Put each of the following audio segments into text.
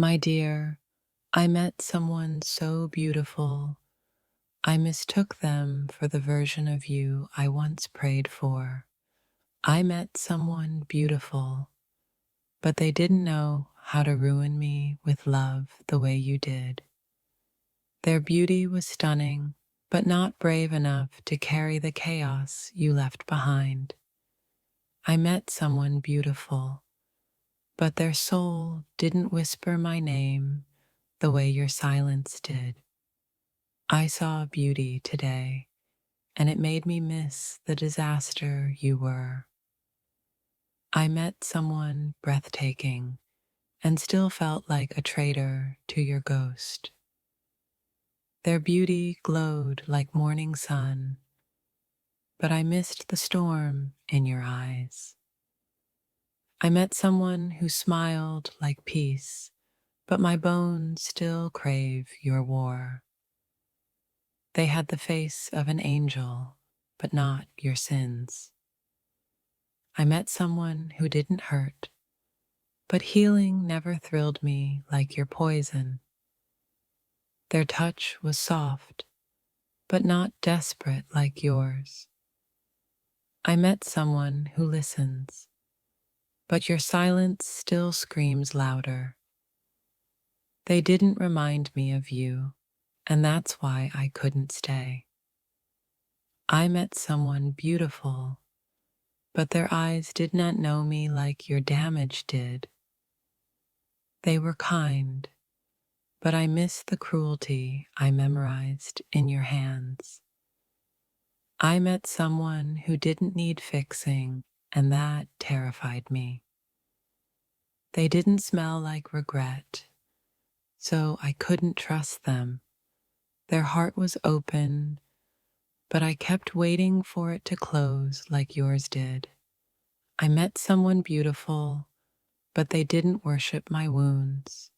My dear, I met someone so beautiful. I mistook them for the version of you I once prayed for. I met someone beautiful, but they didn't know how to ruin me with love the way you did. Their beauty was stunning, but not brave enough to carry the chaos you left behind. I met someone beautiful, but their soul didn't whisper my name the way your silence did. I saw beauty today, and it made me miss the disaster you were. I met someone breathtaking and still felt like a traitor to your ghost. Their beauty glowed like morning sun, but I missed the storm in your eyes. I met someone who smiled like peace, but my bones still crave your war. They had the face of an angel, but not your sins. I met someone who didn't hurt, but healing never thrilled me like your poison. Their touch was soft, but not desperate like yours. I met someone who listens, but your silence still screams louder. They didn't remind me of you, and that's why I couldn't stay. I met someone beautiful, but their eyes did not know me like your damage did. They were kind, but I missed the cruelty I memorized in your hands. I met someone who didn't need fixing, and that terrified me. They didn't smell like regret, so I couldn't trust them. Their heart was open, but I kept waiting for it to close like yours did. I met someone beautiful, but they didn't worship my wounds.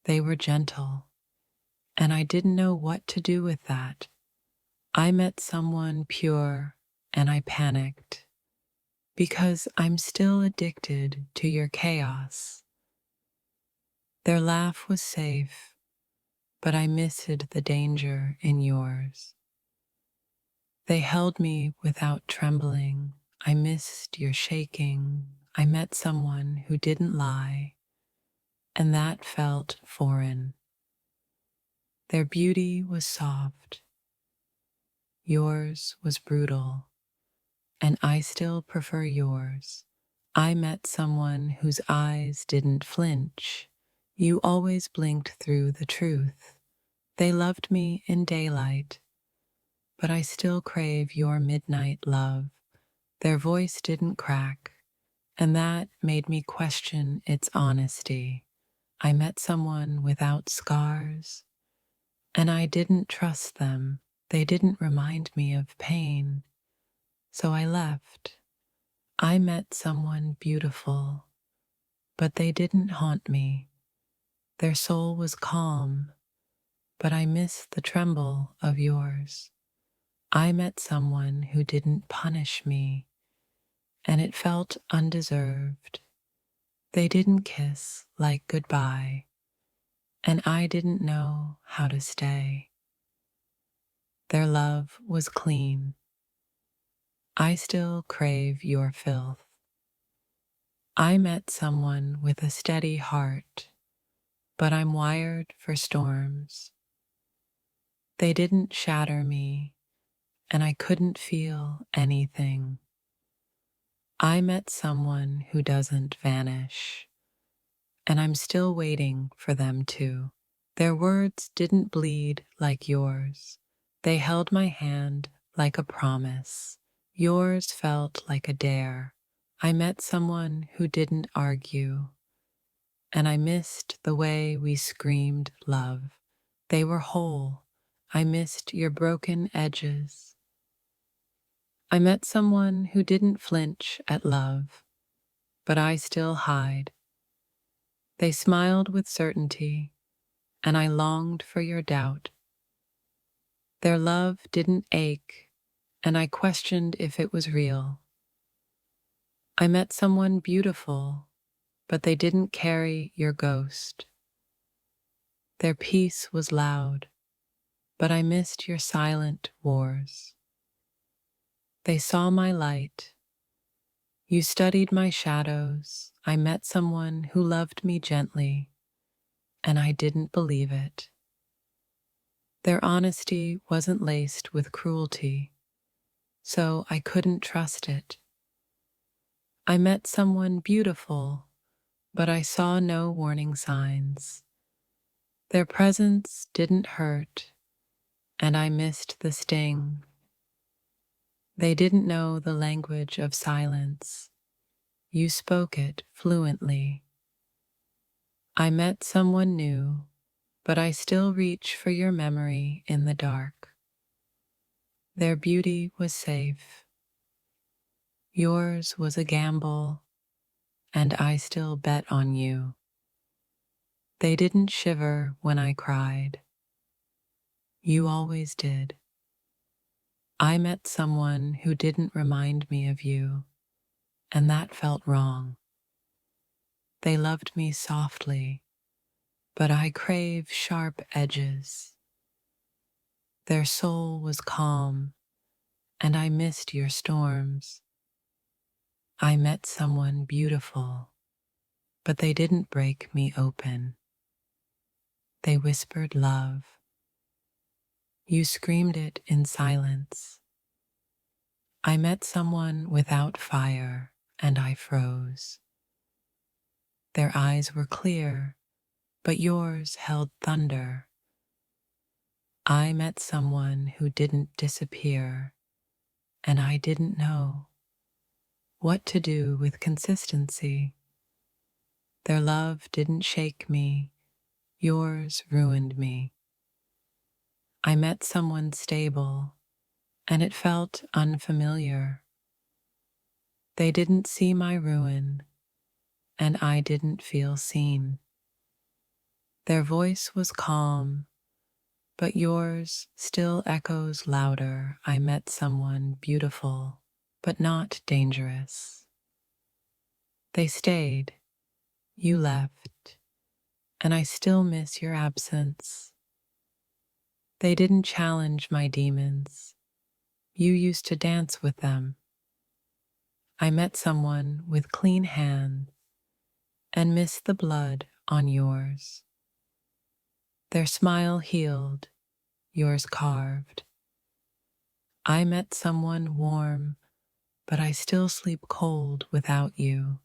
They were gentle, and I didn't know what to do with that. I met someone pure, and I panicked, because I'm still addicted to your chaos. Their laugh was safe, but I missed the danger in yours. They held me without trembling. I missed your shaking. I met someone who didn't lie, and that felt foreign. Their beauty was soft. Yours was brutal, and I still prefer yours. I met someone whose eyes didn't flinch. You always blinked through the truth. They loved me in daylight, but I still crave your midnight love. Their voice didn't crack, and that made me question its honesty. I met someone without scars, and I didn't trust them. They didn't remind me of pain, so I left. I met someone beautiful, but they didn't haunt me. Their soul was calm, but I missed the tremble of yours. I met someone who didn't punish me, and it felt undeserved. They didn't kiss like goodbye, and I didn't know how to stay. Their love was clean. I still crave your filth. I met someone with a steady heart, but I'm wired for storms. They didn't shatter me, and I couldn't feel anything. I met someone who doesn't vanish, and I'm still waiting for them to. Their words didn't bleed like yours. They held my hand like a promise. Yours felt like a dare. I met someone who didn't argue, and I missed the way we screamed love. They were whole. I missed your broken edges. I met someone who didn't flinch at love, but I still hide. They smiled with certainty, and I longed for your doubt. Their love didn't ache, and I questioned if it was real. I met someone beautiful, but they didn't carry your ghost. Their peace was loud, but I missed your silent wars. They saw my light. You studied my shadows. I met someone who loved me gently, and I didn't believe it. Their honesty wasn't laced with cruelty, so I couldn't trust it. I met someone beautiful, but I saw no warning signs. Their presence didn't hurt, and I missed the sting. They didn't know the language of silence. You spoke it fluently. I met someone new, but I still reach for your memory in the dark. Their beauty was safe. Yours was a gamble, and I still bet on you. They didn't shiver when I cried. You always did. I met someone who didn't remind me of you, and that felt wrong. They loved me softly, but I crave sharp edges. Their soul was calm, and I missed your storms. I met someone beautiful, but they didn't break me open. They whispered love. You screamed it in silence. I met someone without fire, and I froze. Their eyes were clear, but yours held thunder. I met someone who didn't disappear, and I didn't know what to do with consistency. Their love didn't shake me, yours ruined me. I met someone stable, and it felt unfamiliar. They didn't see my ruin, and I didn't feel seen. Their voice was calm, but yours still echoes louder. I met someone beautiful, but not dangerous. They stayed, you left, and I still miss your absence. They didn't challenge my demons. You used to dance with them. I met someone with clean hands and missed the blood on yours. Their smile healed, yours carved. I met someone warm, but I still sleep cold without you.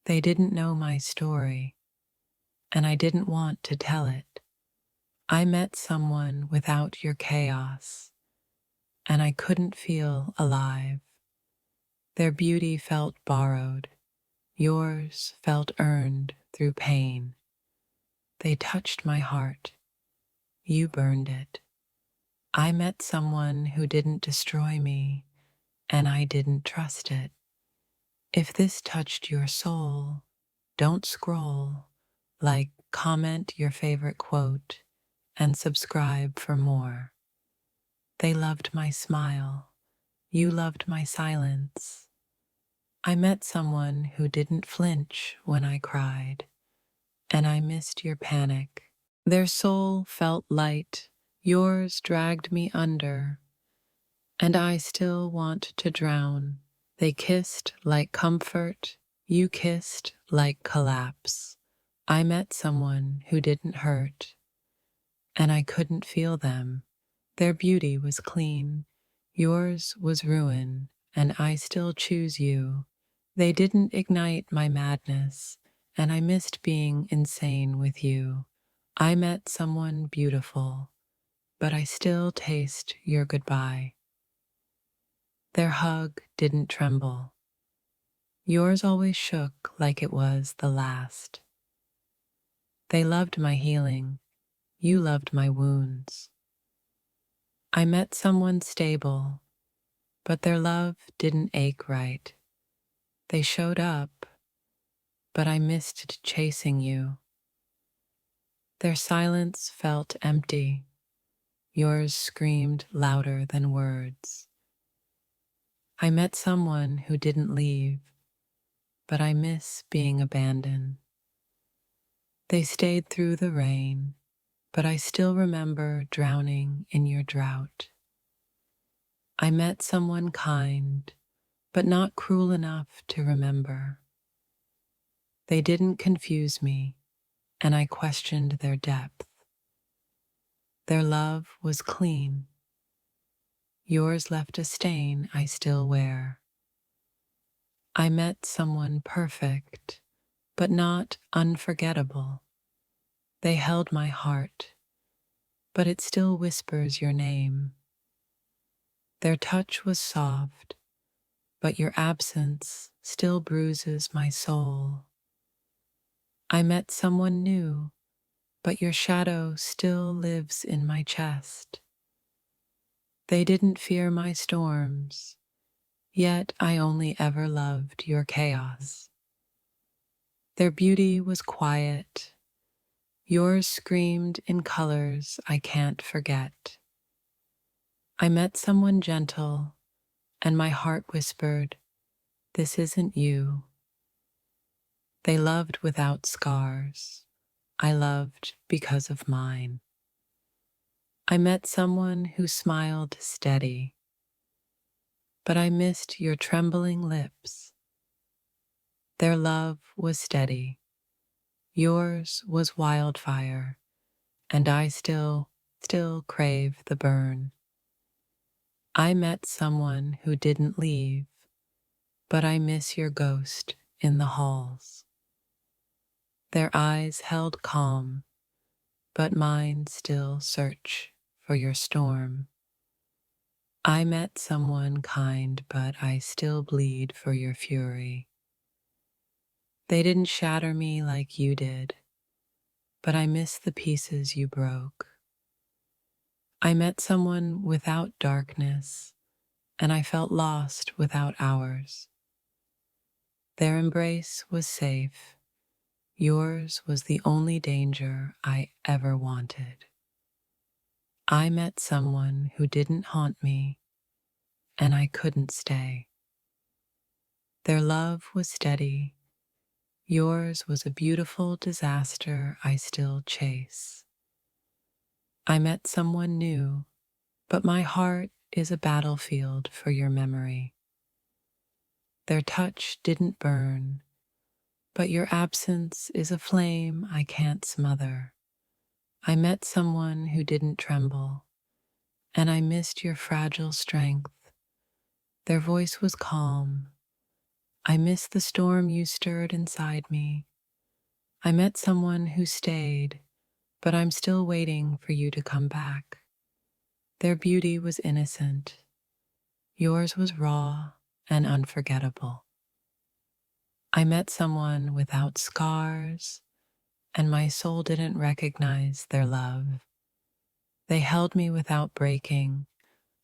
They didn't know my story, and I didn't want to tell it. I met someone without your chaos, and I couldn't feel alive. Their beauty felt borrowed, yours felt earned through pain. They touched my heart, you burned it. I met someone who didn't destroy me, and I didn't trust it. If this touched your soul, don't scroll. Like, comment your favorite quote, and subscribe for more. They loved my smile. You loved my silence. I met someone who didn't flinch when I cried, and I missed your panic. Their soul felt light. Yours dragged me under, and I still want to drown. They kissed like comfort. You kissed like collapse. I met someone who didn't hurt, and I couldn't feel them. Their beauty was clean. Yours was ruin, and I still choose you. They didn't ignite my madness, and I missed being insane with you. I met someone beautiful, but I still taste your goodbye. Their hug didn't tremble. Yours always shook like it was the last. They loved my healing. You loved my wounds. I met someone stable, but their love didn't ache right. They showed up, but I missed chasing you. Their silence felt empty. Yours screamed louder than words. I met someone who didn't leave, but I miss being abandoned. They stayed through the rain. but I still remember drowning in your drought. I met someone kind, but not cruel enough to remember. They didn't confuse me, and I questioned their depth. Their love was clean. Yours left a stain I still wear. I met someone perfect, but not unforgettable. They held my heart, but it still whispers your name. Their touch was soft, but your absence still bruises my soul. I met someone new, but your shadow still lives in my chest. They didn't fear my storms, yet I only ever loved your chaos. Their beauty was quiet, yours screamed in colors I can't forget. I met someone gentle, and my heart whispered, "This isn't you." They loved without scars. I loved because of mine. I met someone who smiled steady, but I missed your trembling lips. Their love was steady. Yours was wildfire, and I still crave the burn. I met someone who didn't leave, but I miss your ghost in the halls. Their eyes held calm, but mine still search for your storm. I met someone kind, but I still bleed for your fury. They didn't shatter me like you did, but I miss the pieces you broke. I met someone without darkness, and I felt lost without ours. Their embrace was safe. Yours was the only danger I ever wanted. I met someone who didn't haunt me, and I couldn't stay. Their love was steady. Yours was a beautiful disaster I still chase. I met someone new, but my heart is a battlefield for your memory. Their touch didn't burn, but your absence is a flame I can't smother. I met someone who didn't tremble, and I missed your fragile strength. Their voice was calm. I missed the storm you stirred inside me. I met someone who stayed, but I'm still waiting for you to come back. Their beauty was innocent. Yours was raw and unforgettable. I met someone without scars, and my soul didn't recognize their love. They held me without breaking.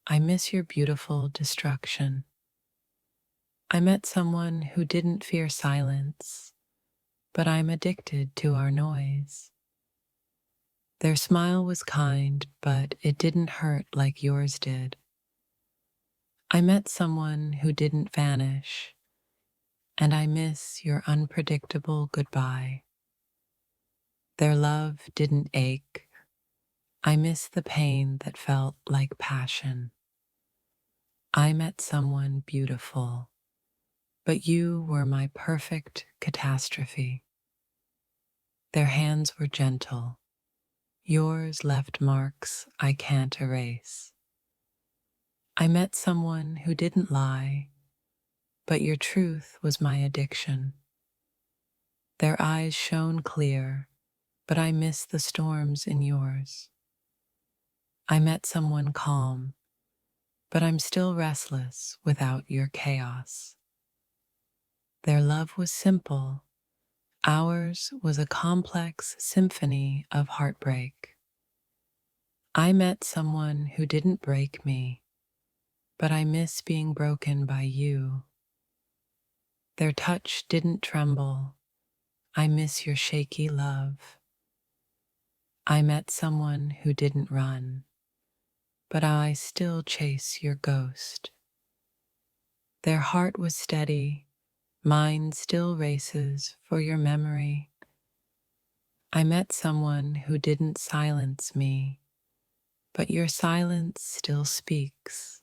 I miss your beautiful destruction. I met someone who didn't fear silence, but I'm addicted to our noise. Their smile was kind, but it didn't hurt like yours did. I met someone who didn't vanish, and I miss your unpredictable goodbye. Their love didn't ache. I miss the pain that felt like passion. I met someone beautiful, but you were my perfect catastrophe. Their hands were gentle. Yours left marks I can't erase. I met someone who didn't lie, but your truth was my addiction. Their eyes shone clear, but I miss the storms in yours. I met someone calm, but I'm still restless without your chaos. Their love was simple. Ours was a complex symphony of heartbreak. I met someone who didn't break me, but I miss being broken by you. Their touch didn't tremble. I miss your shaky love. I met someone who didn't run, but I still chase your ghost. Their heart was steady. Mine still races for your memory. I met someone who didn't silence me, but your silence still speaks.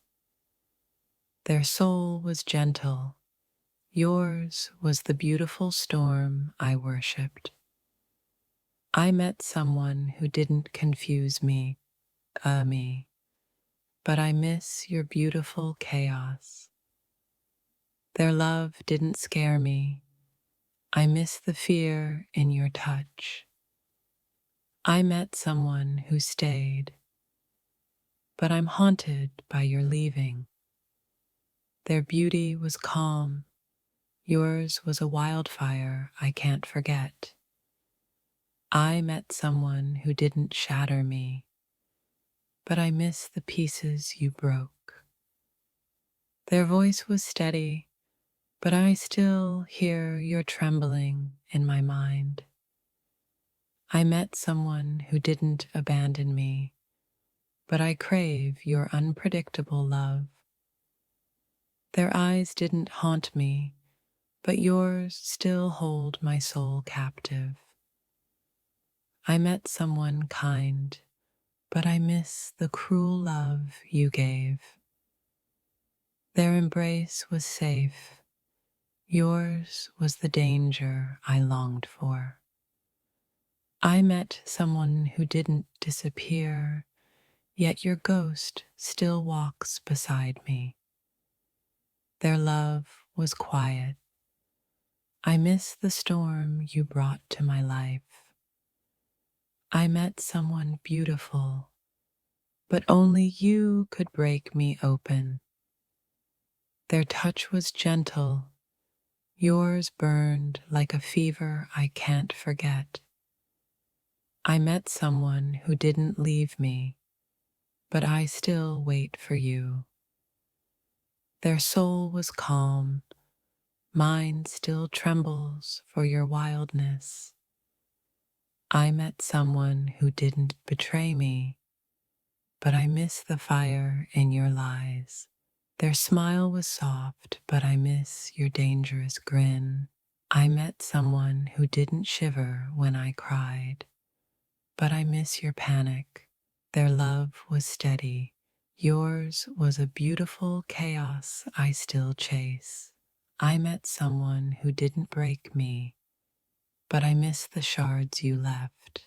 Their soul was gentle. Yours was the beautiful storm I worshipped. I met someone who didn't confuse me, but I miss your beautiful chaos. Their love didn't scare me. I miss the fear in your touch. I met someone who stayed, but I'm haunted by your leaving. Their beauty was calm. Yours was a wildfire I can't forget. I met someone who didn't shatter me, but I miss the pieces you broke. Their voice was steady, but I still hear your trembling in my mind. I met someone who didn't abandon me, but I crave your unpredictable love. Their eyes didn't haunt me, but yours still hold my soul captive. I met someone kind, but I miss the cruel love you gave. Their embrace was safe. Yours was the danger I longed for. I met someone who didn't disappear, yet your ghost still walks beside me. Their love was quiet. I miss the storm you brought to my life. I met someone beautiful, but only you could break me open. Their touch was gentle. Yours burned like a fever I can't forget. I met someone who didn't leave me, but I still wait for you. Their soul was calm. Mine still trembles for your wildness. I met someone who didn't betray me, but I miss the fire in your lies. Their smile was soft, but I miss your dangerous grin. I met someone who didn't shiver when I cried, but I miss your panic. Their love was steady. Yours was a beautiful chaos I still chase. I met someone who didn't break me, but I miss the shards you left.